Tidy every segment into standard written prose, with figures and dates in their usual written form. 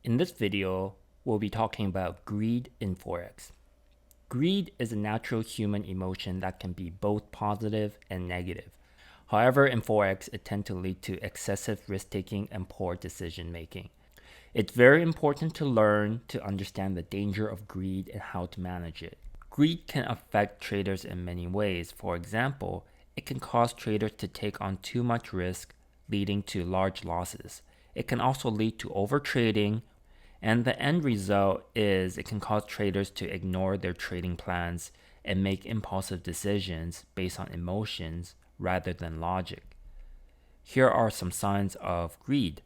In this video, we'll be talking about greed in Forex. Greed is a natural human emotion that can be both positive and negative. However, in Forex, it tends to lead to excessive risk-taking and poor decision-making. It's very important to learn to understand the danger of greed and how to manage it. Greed can affect traders in many ways. For example, it can cause traders to take on too much risk, leading to large losses. It can also lead to overtrading, and the end result is it can cause traders to ignore their trading plans and make impulsive decisions based on emotions rather than logic. Here are some signs of greed: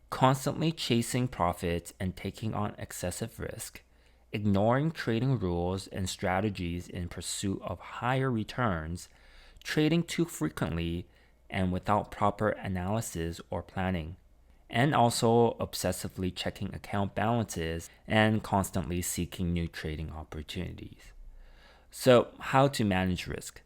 constantly chasing profits and taking on excessive risk, ignoring trading rules and strategies in pursuit of higher returns, trading too frequently and without proper analysis or planning, and also obsessively checking account balances and constantly seeking new trading opportunities. So, how to manage risk?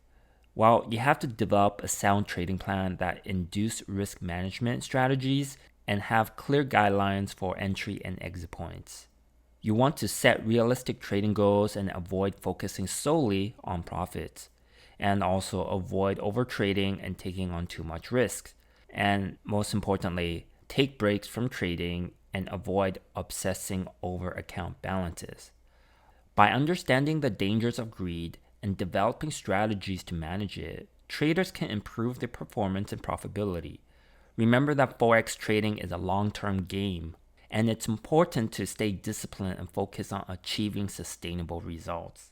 Well, you have to develop a sound trading plan that induces risk management strategies and have clear guidelines for entry and exit points. You want to set realistic trading goals and avoid focusing solely on profits, and also avoid overtrading and taking on too much risk. And most importantly, take breaks from trading and avoid obsessing over account balances. By understanding the dangers of greed and developing strategies to manage it, traders can improve their performance and profitability. Remember that Forex trading is a long-term game, and it's important to stay disciplined and focus on achieving sustainable results.